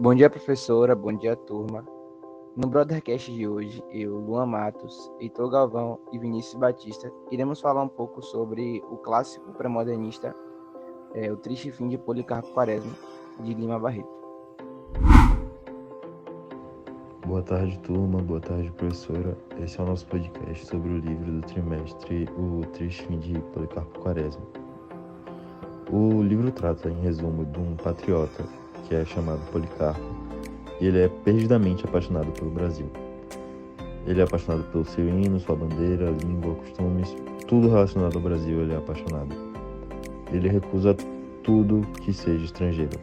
Bom dia, professora. Bom dia, turma. No Brothercast de hoje, eu, Luan Matos, Heitor Galvão e Vinícius Batista iremos falar um pouco sobre o clássico pré-modernista, O Triste Fim de Policarpo Quaresma, de Lima Barreto. Boa tarde, turma. Boa tarde, professora. Esse é o nosso podcast sobre o livro do trimestre O Triste Fim de Policarpo Quaresma. O livro trata, em resumo, de um patriota que é chamado Policarpo e ele é perdidamente apaixonado pelo Brasil. Ele é apaixonado pelo seu hino, sua bandeira, língua, costumes, tudo relacionado ao Brasil ele é apaixonado. Ele recusa tudo que seja estrangeiro.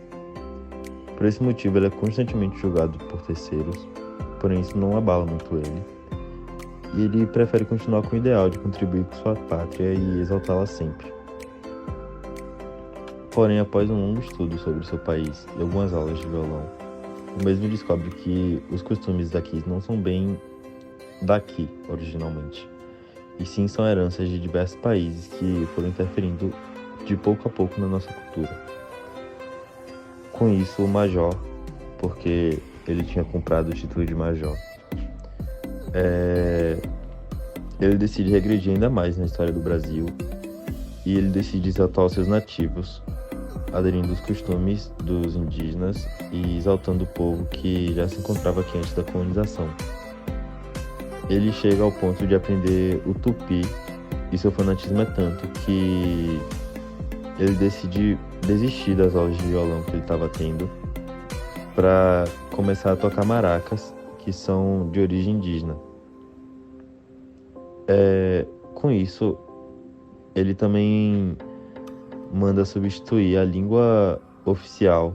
Por esse motivo, ele é constantemente julgado por terceiros, porém isso não abala muito ele. E ele prefere continuar com o ideal de contribuir com sua pátria e exaltá-la sempre. Porém, após um longo estudo sobre seu país e algumas aulas de violão, o mesmo descobre que os costumes daqui não são bem daqui, originalmente, e sim são heranças de diversos países que foram interferindo de pouco a pouco na nossa cultura. Com isso, o major, porque ele tinha comprado o título de major, ele decide regredir ainda mais na história do Brasil e ele decide exaltar os seus nativos, aderindo aos costumes dos indígenas e exaltando o povo que já se encontrava aqui antes da colonização. Ele chega ao ponto de aprender o tupi e seu fanatismo é tanto que ele decide desistir das aulas de violão que ele estava tendo para começar a tocar maracas, que são de origem indígena. Com isso, ele também manda substituir a língua oficial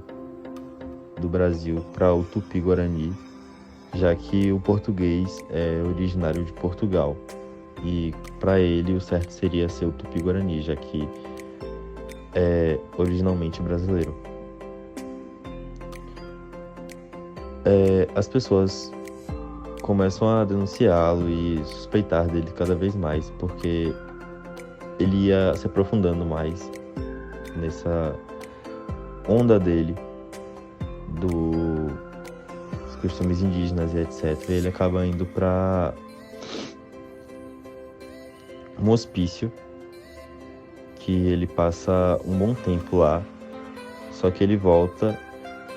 do Brasil para o tupi-guarani, já que o português é originário de Portugal. E para ele o certo seria ser o tupi-guarani, já que é originalmente brasileiro. As pessoas começam a denunciá-lo e suspeitar dele cada vez mais, porque ele ia se aprofundando mais nessa onda dele dos costumes indígenas e etc. Ele acaba indo para um hospício que ele passa um bom tempo lá, só que ele volta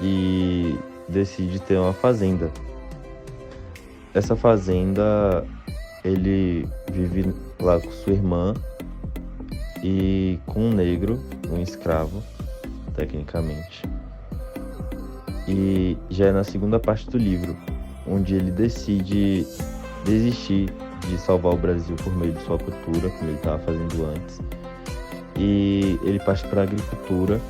e decide ter uma fazenda. Essa fazenda, ele vive lá com sua irmã e com um negro, um escravo, tecnicamente. E já é na segunda parte do livro, onde ele decide desistir de salvar o Brasil por meio de sua cultura, como ele estava fazendo antes. E ele parte para a agricultura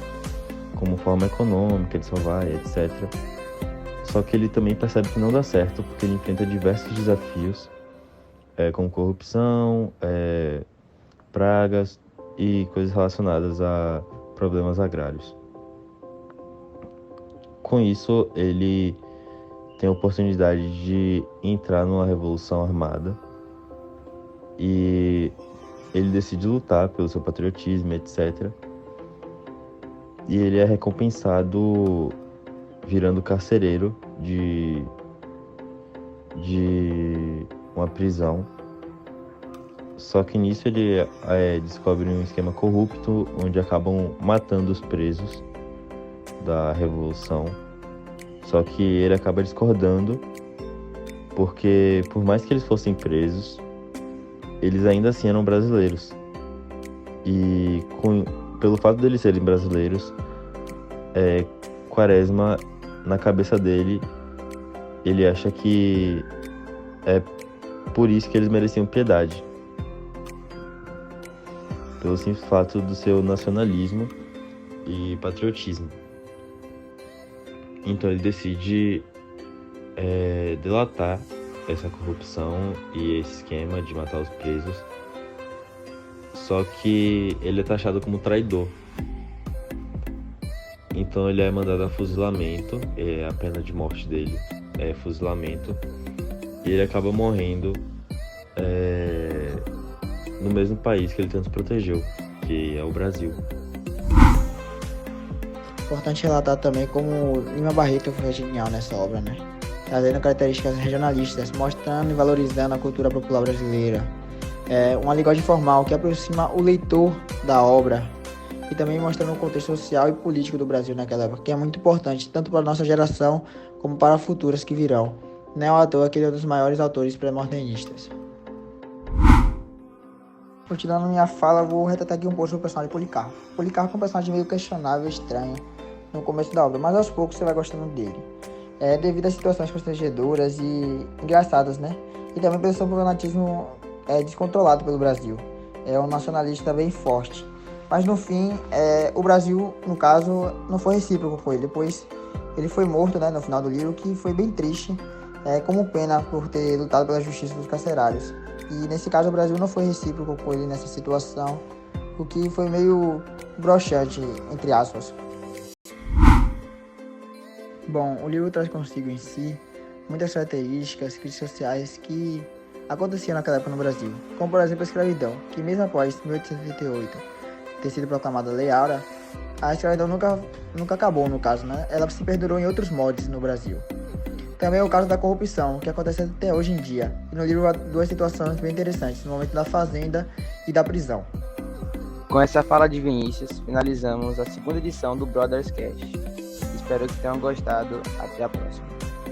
como forma econômica de salvar, etc. Só que ele também percebe que não dá certo, porque ele enfrenta diversos desafios, como corrupção, pragas e coisas relacionadas a problemas agrários. Com isso, ele tem a oportunidade de entrar numa revolução armada e ele decide lutar pelo seu patriotismo, etc. E ele é recompensado virando carcereiro de uma prisão. Só que nisso ele descobre um esquema corrupto, onde acabam matando os presos da revolução. Só que ele acaba discordando, porque por mais que eles fossem presos, eles ainda assim eram brasileiros. E pelo fato de eles serem brasileiros, Quaresma, na cabeça dele, ele acha que é por isso que eles mereciam piedade, pelo simples fato do seu nacionalismo e patriotismo. Então ele decide delatar essa corrupção e esse esquema de matar os presos. Só que ele é taxado como traidor. Então ele é mandado a fuzilamento, a pena de morte dele é fuzilamento. E ele acaba morrendo no mesmo país que ele tanto protegeu, que é o Brasil. Importante relatar também como Lima Barreto foi genial nessa obra, né? Trazendo características regionalistas, mostrando e valorizando a cultura popular brasileira. Uma linguagem formal que aproxima o leitor da obra e também mostrando o contexto social e político do Brasil naquela época, que é muito importante, tanto para a nossa geração como para futuras que virão. Não é à toa que ele é um dos maiores autores pré-modernistas. Continuando minha fala, vou retratar aqui um pouco sobre o personagem Policarpo. Policarpo é um personagem meio questionável, estranho, no começo da obra, mas aos poucos você vai gostando dele. Devido a situações constrangedoras e engraçadas, né? E também pelo seu fanatismo descontrolado pelo Brasil. É um nacionalista bem forte. Mas no fim, o Brasil, no caso, não foi recíproco com ele. Depois ele foi morto, né, no final do livro, que foi bem triste, como pena por ter lutado pela justiça dos carcerários. E nesse caso o Brasil não foi recíproco com ele nessa situação, o que foi meio broxante, entre aspas. Bom, o livro traz consigo em si muitas características, críticas sociais que aconteciam naquela época no Brasil, como por exemplo a escravidão, que mesmo após 1888 ter sido proclamada Lei Áurea, a escravidão nunca acabou, no caso, né? Ela se perdurou em outros moldes no Brasil. Também é o caso da corrupção, que acontece até hoje em dia. E no livro há duas situações bem interessantes, no momento da fazenda e da prisão. Com essa fala de Vinícius, finalizamos a segunda edição do Brothers Cast. Espero que tenham gostado. Até a próxima.